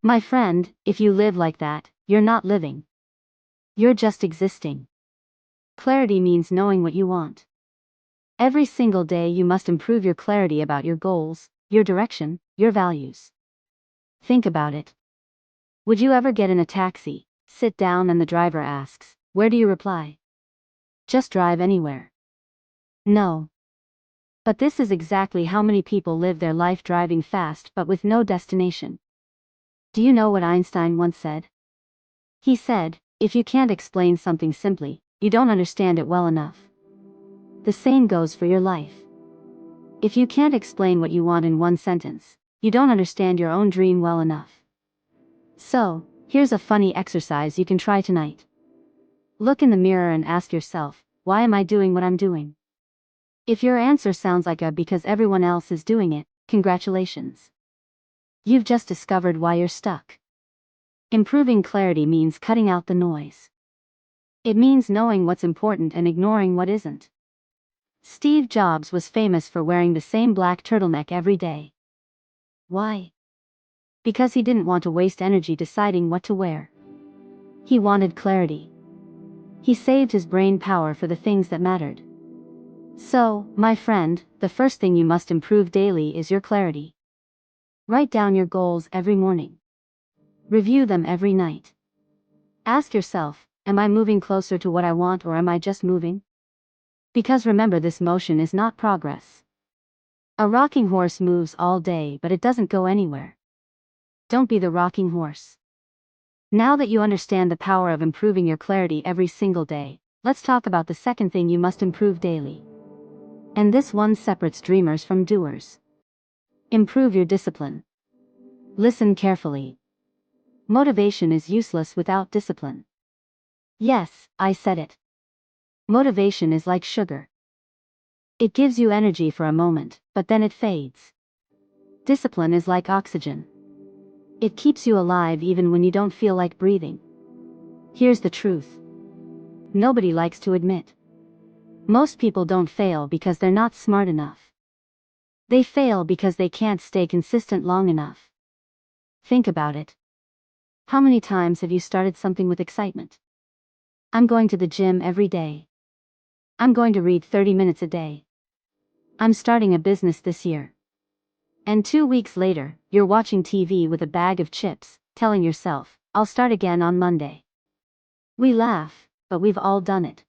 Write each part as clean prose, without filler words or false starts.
My friend, if you live like that, you're not living. You're just existing. Clarity means knowing what you want. Every single day you must improve your clarity about your goals, your direction, your values. Think about it. Would you ever get in a taxi, sit down and the driver asks, "Where do you reply?" "Just drive anywhere." No. But this is exactly how many people live their life, driving fast but with no destination. Do you know what Einstein once said? He said, "If you can't explain something simply, you don't understand it well enough." The same goes for your life. If you can't explain what you want in one sentence, you don't understand your own dream well enough. So, here's a funny exercise you can try tonight. Look in the mirror and ask yourself, why am I doing what I'm doing? If your answer sounds like a because everyone else is doing it, congratulations. You've just discovered why you're stuck. Improving clarity means cutting out the noise. It means knowing what's important and ignoring what isn't. Steve Jobs was famous for wearing the same black turtleneck every day. Why? Because he didn't want to waste energy deciding what to wear. He wanted clarity. He saved his brain power for the things that mattered. So, my friend, the first thing you must improve daily is your clarity. Write down your goals every morning. Review them every night. Ask yourself, am I moving closer to what I want or am I just moving? Because remember, this motion is not progress. A rocking horse moves all day but it doesn't go anywhere. Don't be the rocking horse. Now that you understand the power of improving your clarity every single day, let's talk about the second thing you must improve daily. And this one separates dreamers from doers. Improve your discipline. Listen carefully. Motivation is useless without discipline. Yes, I said it. Motivation is like sugar. It gives you energy for a moment, but then it fades. Discipline is like oxygen. It keeps you alive even when you don't feel like breathing. Here's the truth. Nobody likes to admit. Most people don't fail because they're not smart enough. They fail because they can't stay consistent long enough. Think about it. How many times have you started something with excitement? I'm going to the gym every day. I'm going to read 30 minutes a day. I'm starting a business this year. And 2 weeks later, you're watching TV with a bag of chips, telling yourself, I'll start again on Monday. We laugh, but we've all done it.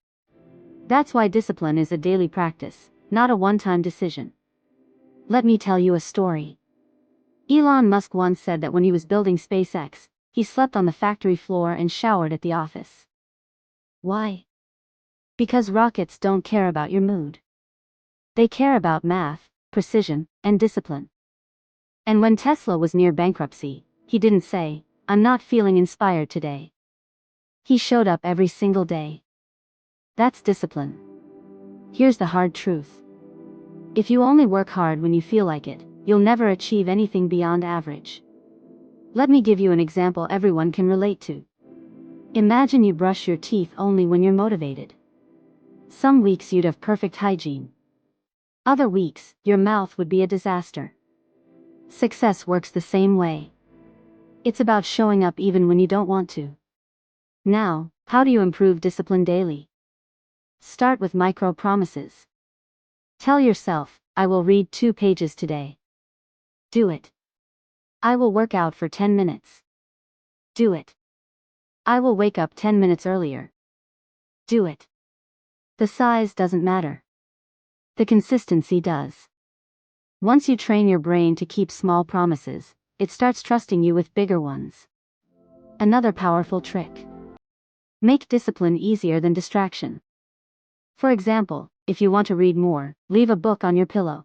That's why discipline is a daily practice, not a one-time decision. Let me tell you a story. Elon Musk once said that when he was building SpaceX, he slept on the factory floor and showered at the office. Why? Because rockets don't care about your mood. They care about math, precision, and discipline. And when Tesla was near bankruptcy, he didn't say, I'm not feeling inspired today. He showed up every single day. That's discipline. Here's the hard truth. If you only work hard when you feel like it, you'll never achieve anything beyond average. Let me give you an example everyone can relate to. Imagine you brush your teeth only when you're motivated. Some weeks you'd have perfect hygiene. Other weeks, your mouth would be a disaster. Success works the same way. It's about showing up even when you don't want to. Now, how do you improve discipline daily? Start with micro promises. Tell yourself, I will read 2 pages today. Do it. I will work out for 10 minutes. Do it. I will wake up 10 minutes earlier. Do it. The size doesn't matter. The consistency does. Once you train your brain to keep small promises, it starts trusting you with bigger ones. Another powerful trick. Make discipline easier than distraction. For example, if you want to read more, leave a book on your pillow.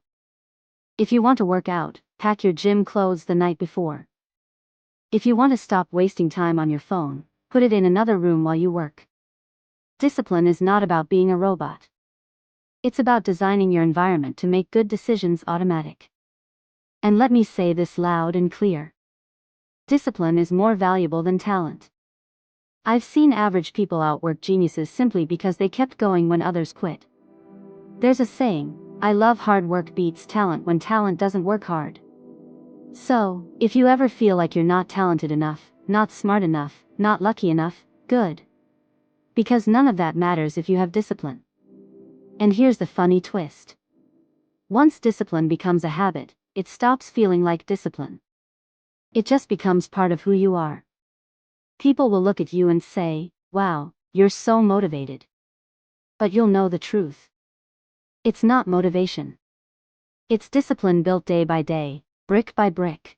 If you want to work out, pack your gym clothes the night before. If you want to stop wasting time on your phone, put it in another room while you work. Discipline is not about being a robot. It's about designing your environment to make good decisions automatic. And let me say this loud and clear. Discipline is more valuable than talent. I've seen average people outwork geniuses simply because they kept going when others quit. There's a saying, I love hard work beats talent when talent doesn't work hard. So, if you ever feel like you're not talented enough, not smart enough, not lucky enough, good. Because none of that matters if you have discipline. And here's the funny twist. Once discipline becomes a habit, it stops feeling like discipline. It just becomes part of who you are. People will look at you and say, "Wow, you're so motivated." But you'll know the truth. It's not motivation. It's discipline built day by day, brick by brick.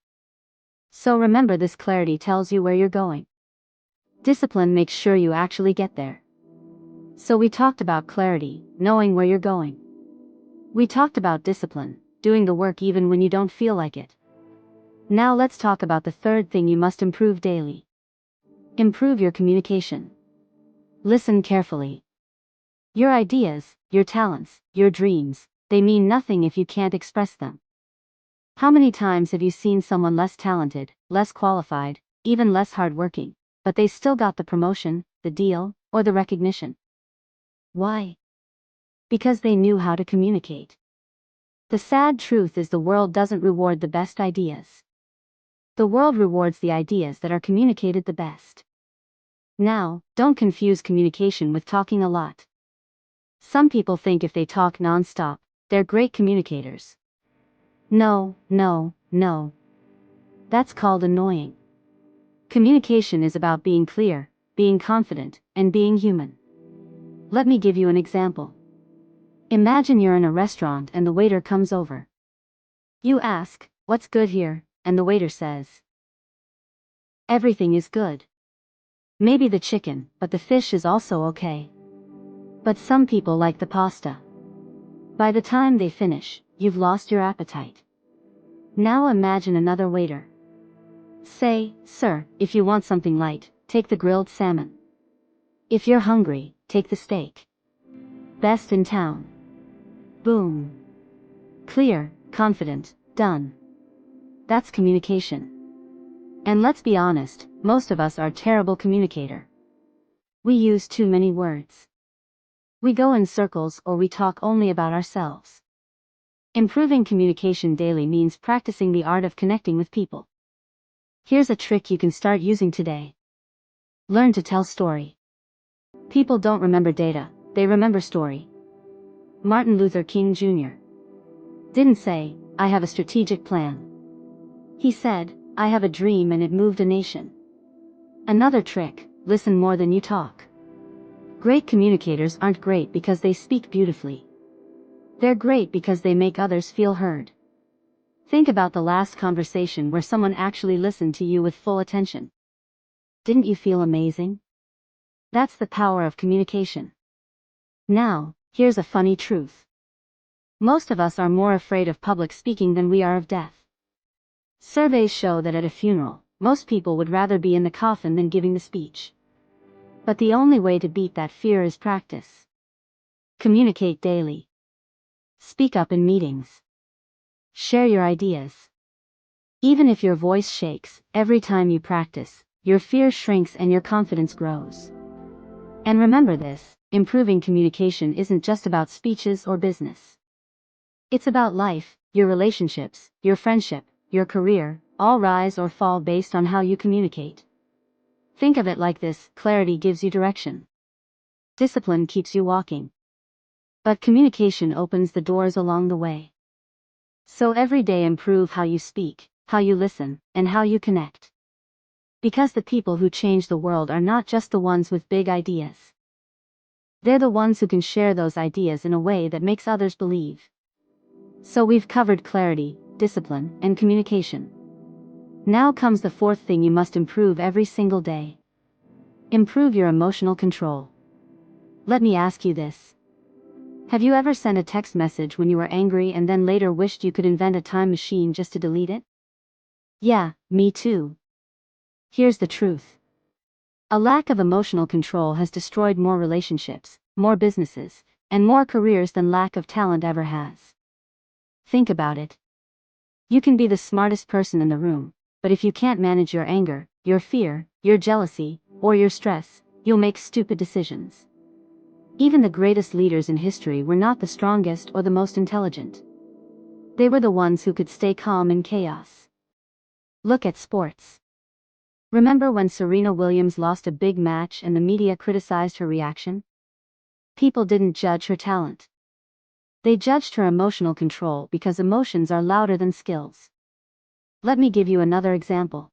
So remember, this clarity tells you where you're going. Discipline makes sure you actually get there. So we talked about clarity, knowing where you're going. We talked about discipline, doing the work even when you don't feel like it. Now let's talk about the third thing you must improve daily. Improve your communication. Listen carefully. Your ideas, your talents, your dreams, they mean nothing if you can't express them. How many times have you seen someone less talented, less qualified, even less hardworking, but they still got the promotion, the deal, or the recognition? Why? Because they knew how to communicate. The sad truth is the world doesn't reward the best ideas. The world rewards the ideas that are communicated the best. Now, don't confuse communication with talking a lot. Some people think if they talk non-stop, they're great communicators. No, no, no. That's called annoying. Communication is about being clear, being confident, and being human. Let me give you an example. Imagine you're in a restaurant and the waiter comes over. You ask, "What's good here?" And the waiter says, "Everything is good. Maybe the chicken, but the fish is also okay. But some people like the pasta." By the time they finish, you've lost your appetite. Now imagine another waiter. Say, "Sir, if you want something light, take the grilled salmon. If you're hungry, take the steak. Best in town." Boom. Clear, confident, done. That's communication. And let's be honest, most of us are terrible communicator. We use too many words. We go in circles or we talk only about ourselves. Improving communication daily means practicing the art of connecting with people. Here's a trick you can start using today. Learn to tell story. People don't remember data, they remember story. Martin Luther King Jr. didn't say, "I have a strategic plan." He said, "I have a dream," and it moved a nation. Another trick, listen more than you talk. Great communicators aren't great because they speak beautifully. They're great because they make others feel heard. Think about the last conversation where someone actually listened to you with full attention. Didn't you feel amazing? That's the power of communication. Now, here's a funny truth. Most of us are more afraid of public speaking than we are of death. Surveys show that at a funeral, most people would rather be in the coffin than giving the speech. But the only way to beat that fear is practice. Communicate daily. Speak up in meetings. Share your ideas. Even if your voice shakes, every time you practice, your fear shrinks and your confidence grows. And remember this, improving communication isn't just about speeches or business. It's about life, your relationships, your friendship, your career, all rise or fall based on how you communicate. Think of it like this: clarity gives you direction. Discipline keeps you walking. But communication opens the doors along the way. So every day improve how you speak, how you listen, and how you connect. Because the people who change the world are not just the ones with big ideas. They're the ones who can share those ideas in a way that makes others believe. So we've covered clarity, discipline, and communication. Now comes the fourth thing you must improve every single day. Improve your emotional control. Let me ask you this. Have you ever sent a text message when you were angry and then later wished you could invent a time machine just to delete it? Yeah, me too. Here's the truth. A lack of emotional control has destroyed more relationships, more businesses, and more careers than lack of talent ever has. Think about it. You can be the smartest person in the room, but if you can't manage your anger, your fear, your jealousy, or your stress, you'll make stupid decisions. Even the greatest leaders in history were not the strongest or the most intelligent. They were the ones who could stay calm in chaos. Look at sports. Remember when Serena Williams lost a big match and the media criticized her reaction? People didn't judge her talent. They judged her emotional control because emotions are louder than skills. Let me give you another example.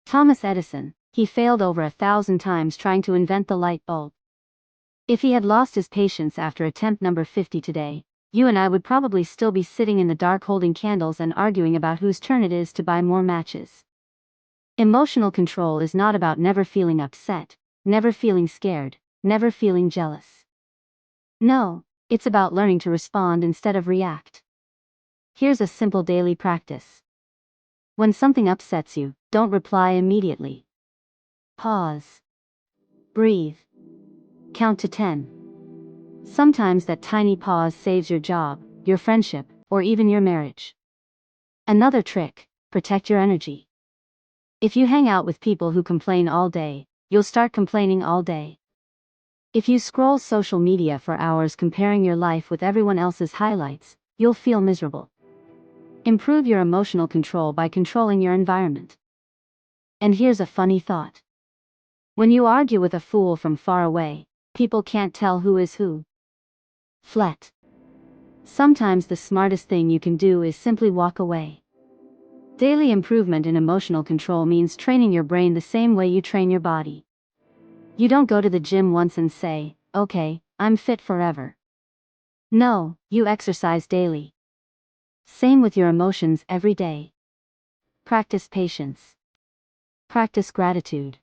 Thomas Edison, he failed over 1,000 times trying to invent the light bulb. If he had lost his patience after attempt number 50 today, you and I would probably still be sitting in the dark holding candles and arguing about whose turn it is to buy more matches. Emotional control is not about never feeling upset, never feeling scared, never feeling jealous. No, it's about learning to respond instead of react. Here's a simple daily practice. When something upsets you, don't reply immediately. Pause. Breathe. Count to 10. Sometimes that tiny pause saves your job, your friendship, or even your marriage. Another trick: protect your energy. If you hang out with people who complain all day, you'll start complaining all day. If you scroll social media for hours comparing your life with everyone else's highlights, you'll feel miserable. Improve your emotional control by controlling your environment. And here's a funny thought. When you argue with a fool from far away, people can't tell who is who. Flat. Sometimes the smartest thing you can do is simply walk away. Daily improvement in emotional control means training your brain the same way you train your body. You don't go to the gym once and say, "Okay, I'm fit forever." No, you exercise daily. Same with your emotions every day. Practice patience. Practice gratitude.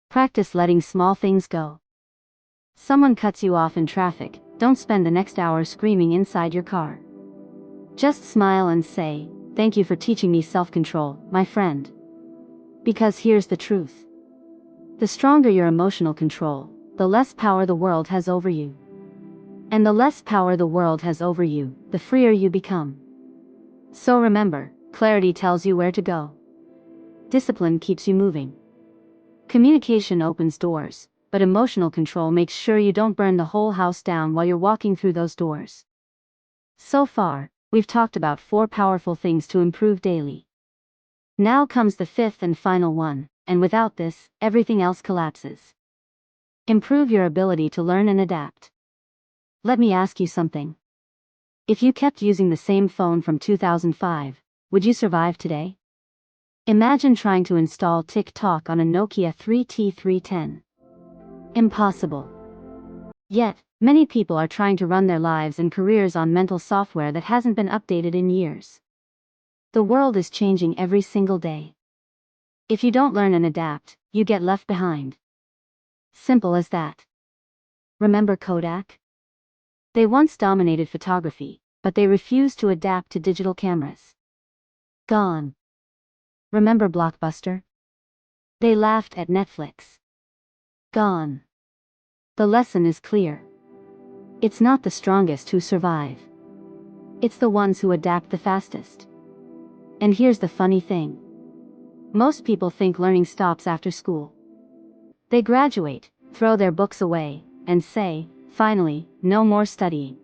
Practice letting small things go. Someone cuts you off in traffic, don't spend the next hour screaming inside your car. Just smile and say, "Thank you for teaching me self-control, my friend." Because here's the truth. The stronger your emotional control, the less power the world has over you. And the less power the world has over you, the freer you become. So remember, clarity tells you where to go. Discipline keeps you moving. Communication opens doors, but emotional control makes sure you don't burn the whole house down while you're walking through those doors. So far, we've talked about 4 powerful things to improve daily. Now comes the 5th and final one, and without this, everything else collapses. Improve your ability to learn and adapt. Let me ask you something. If you kept using the same phone from 2005, would you survive today? Imagine trying to install TikTok on a Nokia 3T310. Impossible. Yet, many people are trying to run their lives and careers on mental software that hasn't been updated in years. The world is changing every single day. If you don't learn and adapt, you get left behind. Simple as that. Remember Kodak? They once dominated photography, but they refused to adapt to digital cameras. Gone. Remember Blockbuster? They laughed at Netflix. Gone. The lesson is clear. It's not the strongest who survive. It's the ones who adapt the fastest. And here's the funny thing. Most people think learning stops after school. They graduate, throw their books away, and say, "Finally, no more studying."